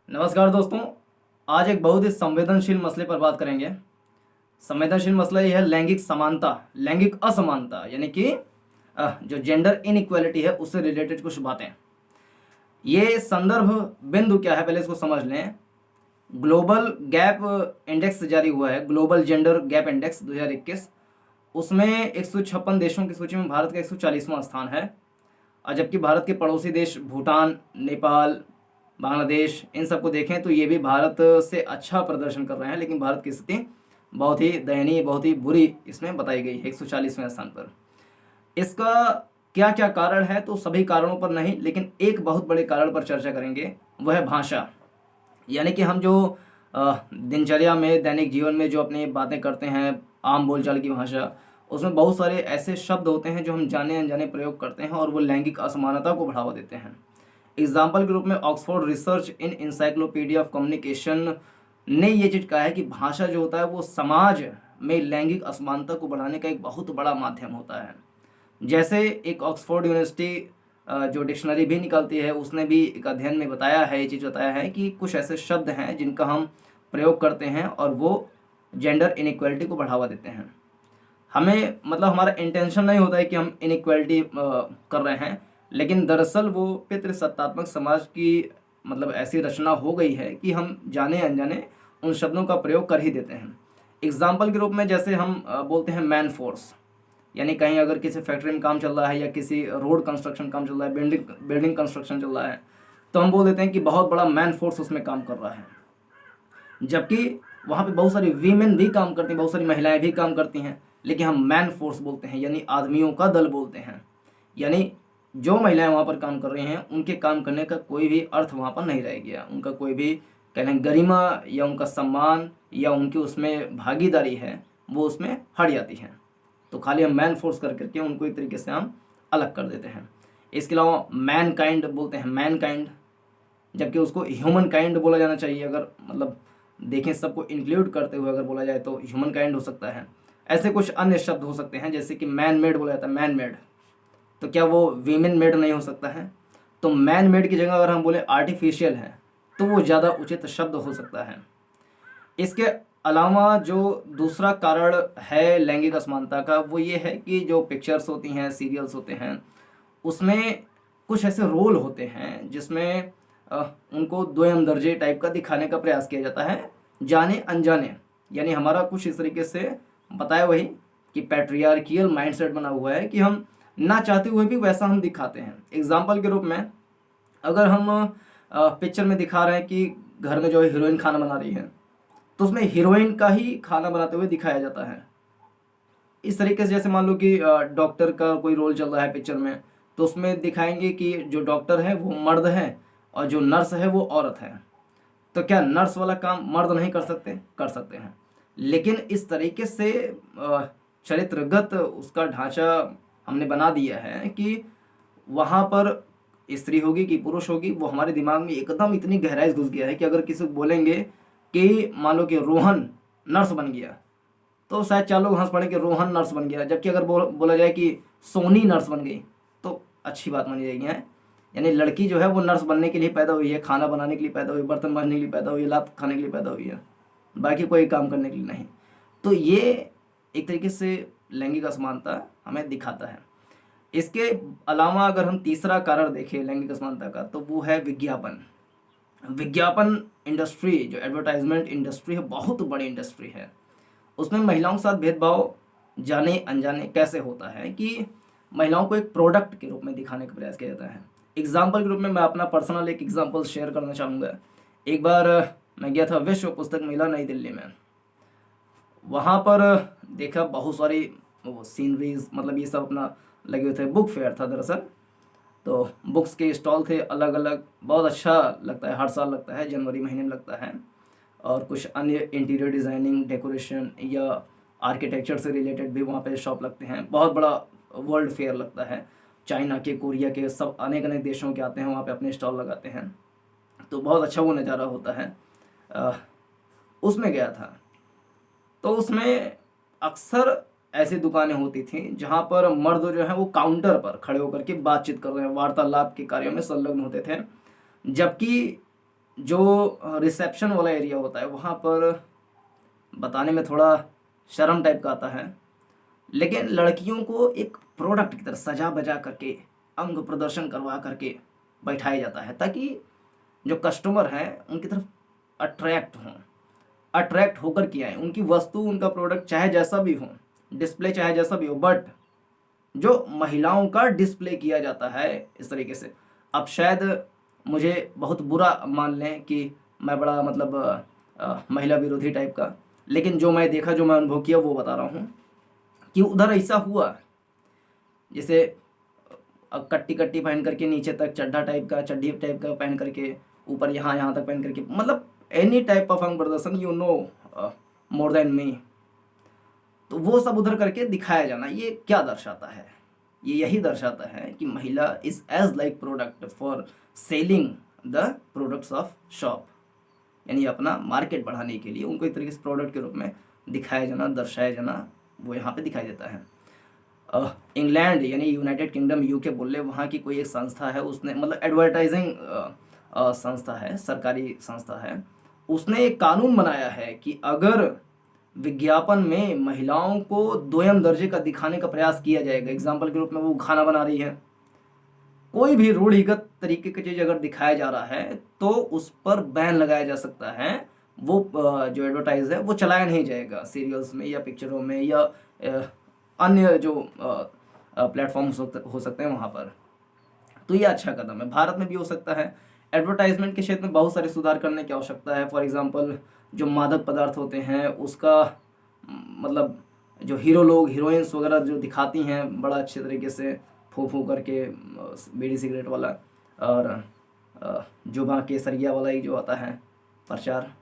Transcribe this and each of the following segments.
नमस्कार दोस्तों। आज एक बहुत ही संवेदनशील मसले पर बात करेंगे। संवेदनशील मसला यह है लैंगिक समानता, लैंगिक असमानता, यानी कि जो जेंडर इनइक्वालिटी है उससे रिलेटेड कुछ बातें। ये संदर्भ बिंदु क्या है पहले इसको समझ लें। ग्लोबल गैप इंडेक्स जारी हुआ है, ग्लोबल जेंडर गैप इंडेक्स 2021। उसमें 156 देशों की सूची में भारत का 140वां स्थान है। और जबकि भारत के पड़ोसी देश भूटान, नेपाल, बांग्लादेश, इन सबको देखें तो ये भी भारत से अच्छा प्रदर्शन कर रहे हैं, लेकिन भारत की स्थिति बहुत ही दयनीय, बहुत ही बुरी इसमें बताई गई है 140वें स्थान पर। इसका क्या क्या कारण है, तो सभी कारणों पर नहीं, लेकिन एक बहुत बड़े कारण पर चर्चा करेंगे, वह है भाषा। यानी कि हम जो दिनचर्या में, दैनिक जीवन में जो अपनी बातें करते हैं, आम बोलचाल की भाषा, उसमें बहुत सारे ऐसे शब्द होते हैं जो हम जाने अनजाने प्रयोग करते हैं और वो लैंगिक असमानता को बढ़ावा देते हैं। एग्जाम्पल के रूप में Oxford research in encyclopedia of communication ने ये चीज़ कहा है कि भाषा जो होता है वो समाज में लैंगिक असमानता को बढ़ाने का एक बहुत बड़ा माध्यम होता है। जैसे एक ऑक्सफोर्ड यूनिवर्सिटी जो डिक्शनरी भी निकालती है, उसने भी एक अध्ययन में बताया है, ये चीज़ बताया है कि कुछ ऐसे शब्द हैं जिनका हम प्रयोग करते हैं और वो जेंडर इनइक्वालिटी को बढ़ावा देते हैं। हमें मतलब हमारा इंटेंशन नहीं होता है कि हम इनइक्वालिटी कर रहे हैं, लेकिन दरअसल वो पितृसत्तात्मक समाज की मतलब ऐसी रचना हो गई है कि हम जाने अनजाने उन शब्दों का प्रयोग कर ही देते हैं। एग्जाम्पल के रूप में जैसे हम बोलते हैं मैन फोर्स, यानी कहीं अगर किसी फैक्ट्री में काम चल रहा है या किसी रोड कंस्ट्रक्शन काम चल रहा है, बिल्डिंग कंस्ट्रक्शन चल रहा है, तो हम बोल देते हैं कि बहुत बड़ा मैन फोर्स उसमें काम कर रहा है। जबकि वहाँ पे बहुत सारी वीमेन भी काम करती हैं, बहुत सारी महिलाएं भी काम करती हैं, लेकिन हम मैन फोर्स बोलते हैं, यानी आदमियों का दल बोलते हैं। यानी जो महिलाएं वहाँ पर काम कर रही हैं उनके काम करने का कोई भी अर्थ वहाँ पर नहीं रह गया, उनका कोई भी कहने गरिमा या उनका सम्मान या उनकी उसमें भागीदारी है वो उसमें हट जाती है। तो खाली हम मैन फोर्स कर करके उनको एक तरीके से हम अलग कर देते हैं। इसके अलावा मैन काइंड बोलते हैं, मैन काइंड, जबकि उसको ह्यूमन काइंड बोला जाना चाहिए। अगर मतलब देखें सबको इंक्लूड करते हुए अगर बोला जाए तो ह्यूमन काइंड हो सकता है। ऐसे कुछ अन्य शब्द हो सकते हैं, जैसे कि मैन मेड बोला जाता है, मैन मेड, तो क्या वो वीमेन मेड नहीं हो सकता है? तो मैन मेड की जगह अगर हम बोले आर्टिफिशियल है तो वो ज़्यादा उचित शब्द हो सकता है। इसके अलावा जो दूसरा कारण है लैंगिक असमानता का, वो ये है कि जो पिक्चर्स होती हैं, सीरियल्स होते हैं, उसमें कुछ ऐसे रोल होते हैं जिसमें उनको द्वयम दर्जे टाइप का दिखाने का प्रयास किया जाता है, जाने अनजाने। यानी हमारा कुछ इस तरीके से बताया वही कि पैट्रियार्कियल माइंडसेट बना हुआ है कि हम ना चाहते हुए भी वैसा हम दिखाते हैं। एग्जाम्पल के रूप में अगर हम पिक्चर में दिखा रहे हैं कि घर में जो है हीरोइन खाना बना रही है, तो उसमें हीरोइन का ही खाना बनाते हुए दिखाया जाता है। इस तरीके से जैसे मान लो कि डॉक्टर का कोई रोल चल रहा है पिक्चर में, तो उसमें दिखाएंगे कि जो डॉक्टर है वो मर्द है और जो नर्स है वो औरत है। तो क्या नर्स वाला काम मर्द नहीं कर सकते? कर सकते हैं, लेकिन इस तरीके से चरित्रगत उसका ढांचा हमने बना दिया है कि वहाँ पर स्त्री होगी कि पुरुष होगी, वो हमारे दिमाग में एकदम इतनी गहराई से घुस गया है कि अगर किसी को बोलेंगे कि मान लो कि रोहन नर्स बन गया, तो शायद 4 लोग हंस पड़े कि रोहन नर्स बन गया। जबकि अगर बोला जाए कि सोनी नर्स बन गई तो अच्छी बात मानी जाएगी है। यानी लड़की जो है वो नर्स बनने के लिए पैदा हुई है, खाना बनाने के लिए पैदा हुई, बर्तन मांजने के लिए पैदा हुई, लात खाने के लिए पैदा हुई है, बाकी कोई काम करने के लिए नहीं। तो ये एक तरीके से लैंगिक असमानता हमें दिखाता है। इसके अलावा अगर हम तीसरा कारण देखें लैंगिक असमानता का, तो वो है विज्ञापन। विज्ञापन इंडस्ट्री, जो एडवर्टाइजमेंट इंडस्ट्री है, बहुत बड़ी इंडस्ट्री है। उसमें महिलाओं के साथ भेदभाव जाने अनजाने कैसे होता है कि महिलाओं को एक प्रोडक्ट के रूप में दिखाने का प्रयास किया जाता है। एग्जाम्पल के रूप में मैं अपना पर्सनल एक एग्जाम्पल शेयर करना चाहूँगा। एक बार मैं गया था विश्व पुस्तक मेला नई दिल्ली में। वहाँ पर देखा बहुत सारी वो सीनरीज, मतलब ये सब अपना लगे हुए थे, बुक फेयर था दरअसल। तो बुक्स के स्टॉल थे अलग अलग, बहुत अच्छा लगता है, हर साल लगता है, जनवरी महीने में लगता है। और कुछ अन्य इंटीरियर डिज़ाइनिंग, डेकोरेशन या आर्किटेक्चर से रिलेटेड भी वहाँ पे शॉप लगते हैं। बहुत बड़ा वर्ल्ड फेयर लगता है, चाइना के, कोरिया के, सब अनेक अनेक देशों के आते हैं वहाँ पे अपने स्टॉल लगाते हैं। तो बहुत अच्छा वो नज़ारा होता है। उसमें गया था, तो उसमें अक्सर ऐसी दुकानें होती थी जहाँ पर मर्द जो है वो काउंटर पर खड़े होकर के बातचीत कर रहे हैं, वार्तालाप के कार्यों में संलग्न होते थे। जबकि जो रिसेप्शन वाला एरिया होता है वहाँ पर बताने में थोड़ा शर्म टाइप का आता है, लेकिन लड़कियों को एक प्रोडक्ट की तरह सजा बजा करके अंग प्रदर्शन करवा करके बैठाया जाता है, ताकि जो कस्टमर हैं उनकी तरफ अट्रैक्ट हों, अट्रैक्ट होकर के आए, उनकी वस्तु उनका प्रोडक्ट चाहे जैसा भी हो, डिस्प्ले चाहे जैसा भी हो, बट जो महिलाओं का डिस्प्ले किया जाता है इस तरीके से। अब शायद मुझे बहुत बुरा मान लें कि मैं बड़ा मतलब महिला विरोधी टाइप का, लेकिन जो मैं देखा, जो मैं अनुभव किया वो बता रहा हूँ कि उधर ऐसा हुआ, जैसे कट्टी कट्टी पहन करके नीचे तक चड्ढा टाइप का, चड्ढी टाइप का पहन करके, ऊपर यहाँ यहाँ तक पहन करके, मतलब एनी टाइप ऑफ अंग प्रदर्शन, you know more than me. तो वो सब उधर करके दिखाया जाना, ये क्या दर्शाता है? ये यही दर्शाता है कि महिला is as like product for selling the products of shop, यानी अपना मार्केट बढ़ाने के लिए उनको एक तरीके से प्रोडक्ट के रूप में दिखाया जाना, दर्शाया जाना, वो यहाँ पे दिखाई देता है। इंग्लैंड यानी यूनाइटेड किंगडम, यूके बोल ले, वहाँ की कोई एक संस्था है, उसने मतलब एडवर्टाइजिंग संस्था है, सरकारी संस्था है, उसने एक कानून बनाया है कि अगर विज्ञापन में महिलाओं को दोयम दर्जे का दिखाने का प्रयास किया जाएगा, एग्जाम्पल के रूप में वो खाना बना रही है, कोई भी रूढ़िगत तरीके की चीज अगर दिखाया जा रहा है तो उस पर बैन लगाया जा सकता है। वो जो एडवर्टाइज है वो चलाया नहीं जाएगा सीरियल्स में या पिक्चरों में या अन्य जो प्लेटफॉर्म्स हो सकते हैं वहाँ पर। तो ये अच्छा कदम है, भारत में भी हो सकता है। एडवर्टाइजमेंट के क्षेत्र में बहुत सारे सुधार करने की आवश्यकता है। फॉर एग्जांपल जो मादक पदार्थ होते हैं उसका मतलब जो हीरो लोग, हीरोइंस वगैरह जो दिखाती हैं बड़ा अच्छे तरीके से फू फू करके, बीड़ी सिगरेट वाला, और जो वहाँ केसरिया वाला ही जो आता है प्रचार,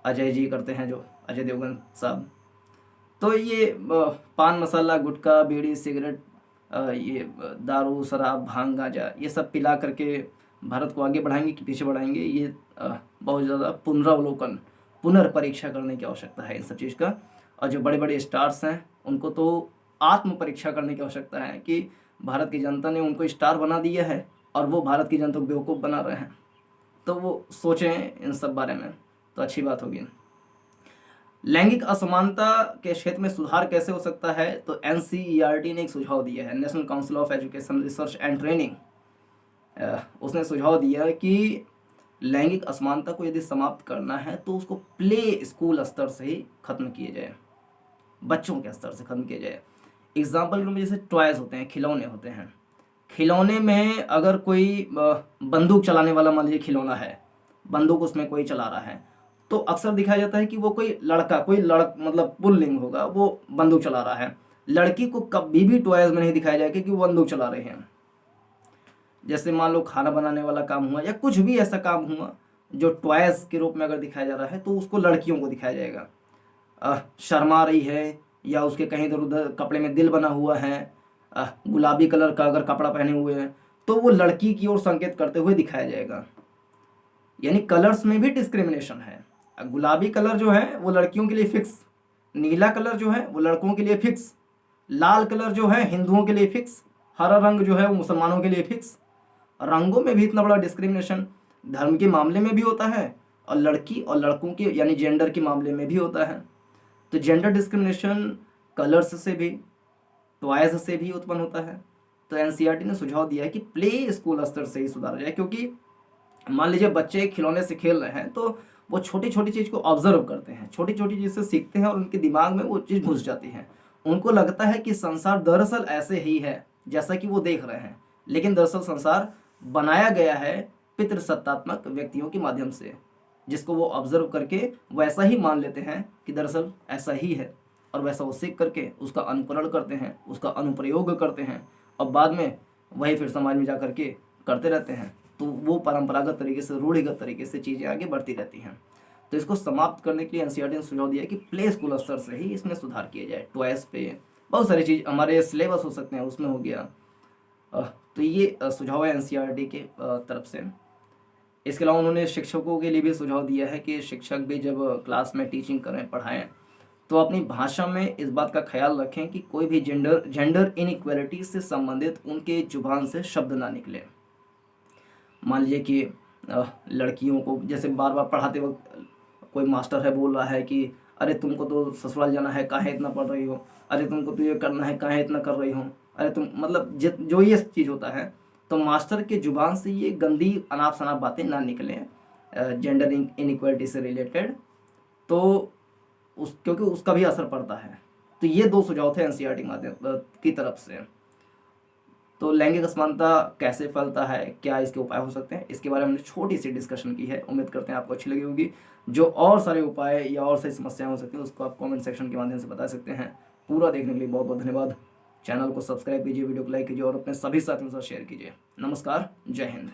अजय जी करते हैं, जो अजय देवगन साहब। तो ये पान मसाला, गुटखा, बीड़ी सिगरेट, ये दारू, शराब, भांग, गांजा, ये सब पिला करके भारत को आगे बढ़ाएंगे कि पीछे बढ़ाएंगे, ये बहुत ज़्यादा पुनरावलोकन, पुनर्परीक्षा करने की आवश्यकता है इन सब चीज़ का। और जो बड़े बड़े स्टार्स हैं उनको तो आत्म परीक्षा करने की आवश्यकता है कि भारत की जनता ने उनको स्टार बना दिया है और वो भारत की जनता को बेवकूफ़ बना रहे हैं। तो वो सोचें इन सब बारे में, तो अच्छी बात होगी। लैंगिक असमानता के क्षेत्र में सुधार कैसे हो सकता है? तो एनसीईआरटी ने एक सुझाव दिया है, national council of education research and training, उसने सुझाव दिया कि लैंगिक असमानता को यदि समाप्त करना है तो उसको प्ले स्कूल स्तर से ही खत्म किया जाए, बच्चों के स्तर से खत्म किया जाए। एग्जाम्पल के रूप में जैसे टॉयज होते हैं, खिलौने होते हैं, खिलौने में अगर कोई बंदूक चलाने वाला मान लीजिए खिलौना है, बंदूक उसमें कोई चला रहा है, तो अक्सर दिखाया जाता है कि वो कोई लड़का, कोई मतलब पुल्लिंग होगा, वो बंदूक चला रहा है। लड़की को कभी भी टॉयज में नहीं दिखाया जाएगा कि वो बंदूक चला रहे हैं। जैसे मान लो खाना बनाने वाला काम हुआ या कुछ भी ऐसा काम हुआ जो टॉयज के रूप में अगर दिखाया जा रहा है तो उसको लड़कियों को दिखाया जाएगा। शर्मा रही है या उसके कहीं इधर उधर कपड़े में दिल बना हुआ है, गुलाबी कलर का अगर कपड़ा पहने हुए हैं तो वो लड़की की ओर संकेत करते हुए दिखाया जाएगा। यानी कलर्स में भी डिस्क्रिमिनेशन है। गुलाबी कलर जो है वो लड़कियों के लिए फिक्स, नीला कलर जो है वो लड़कों के लिए फिक्स, लाल कलर जो है हिंदुओं के लिए फिक्स, हरा रंग जो है वो मुसलमानों के लिए फिक्स। रंगों में भी इतना बड़ा डिस्क्रिमिनेशन धर्म के मामले में भी होता है और लड़की और लड़कों के यानी जेंडर के मामले में भी होता है। तो जेंडर डिस्क्रिमिनेशन कलर्स से भी, टॉयज से भी उत्पन्न होता है। तो एनसीईआरटी ने सुझाव दिया है कि प्ले स्कूल स्तर से ही सुधारा जाए, क्योंकि मान लीजिए बच्चे खिलौने से खेल रहे हैं तो वो छोटी छोटी चीज़ को ऑब्जर्व करते हैं, छोटी छोटी चीज़ से सीखते हैं और उनके दिमाग में वो चीज़ घुस जाती है। उनको लगता है कि संसार दरअसल ऐसे ही है जैसा कि वो देख रहे हैं, लेकिन दरअसल संसार बनाया गया है पितृसत्तात्मक व्यक्तियों के माध्यम से, जिसको वो ऑब्जर्व करके वैसा ही मान लेते हैं कि दरअसल ऐसा ही है, और वैसा वो सीख करके उसका अनुकरण करते हैं, उसका अनुप्रयोग करते हैं और बाद में वही फिर समाज में जा करके करते रहते हैं। तो वो परंपरागत तरीके से, रूढ़िगत तरीके से चीज़ें आगे बढ़ती रहती हैं। तो इसको समाप्त करने के लिए एनसीईआरटी ने सुझाव दिया कि प्ले स्कूल स्तर से ही इसमें सुधार किया जाए। टॉयज पे बहुत सारी चीज़, हमारे सिलेबस हो सकते हैं उसमें हो गया। तो ये सुझाव है एनसीईआरटी के तरफ से। इसके अलावा उन्होंने शिक्षकों के लिए भी सुझाव दिया है कि शिक्षक भी जब क्लास में टीचिंग करें, पढ़ाएं, तो अपनी भाषा में इस बात का ख्याल रखें कि कोई भी जेंडर इनइक्वालिटी से संबंधित उनके जुबान से शब्द ना निकले। मान लीजिए कि लड़कियों को जैसे बार बार पढ़ाते वक्त कोई मास्टर है बोल रहा है कि अरे तुमको तो ससुराल जाना है, काहे इतना पढ़ रही हो, अरे तुमको तो ये करना है, काहे इतना कर रही हो, अरे तुम मतलब जो ये चीज़ होता है, तो मास्टर के जुबान से ये गंदी अनाप शनाप बातें ना निकलें जेंडर इनइक्वालिटी से रिलेटेड, तो क्योंकि उसका भी असर पड़ता है। तो ये 2 सुझाव थे एनसीईआरटी माध्यम की तरफ से। तो लैंगिक असमानता कैसे फैलता है, क्या इसके उपाय हो सकते हैं, इसके बारे में हमने छोटी सी डिस्कशन की है। उम्मीद करते हैं आपको अच्छी लगी होगी। जो और सारे उपाय या और सारी समस्याएं हो सकती हैं उसको आप कमेंट सेक्शन के माध्यम से बता सकते हैं। पूरा देखने के लिए बहुत बहुत धन्यवाद। चैनल को सब्सक्राइब कीजिए, वीडियो को लाइक कीजिए और अपने सभी साथियों के साथ शेयर कीजिए। नमस्कार, जय हिंद।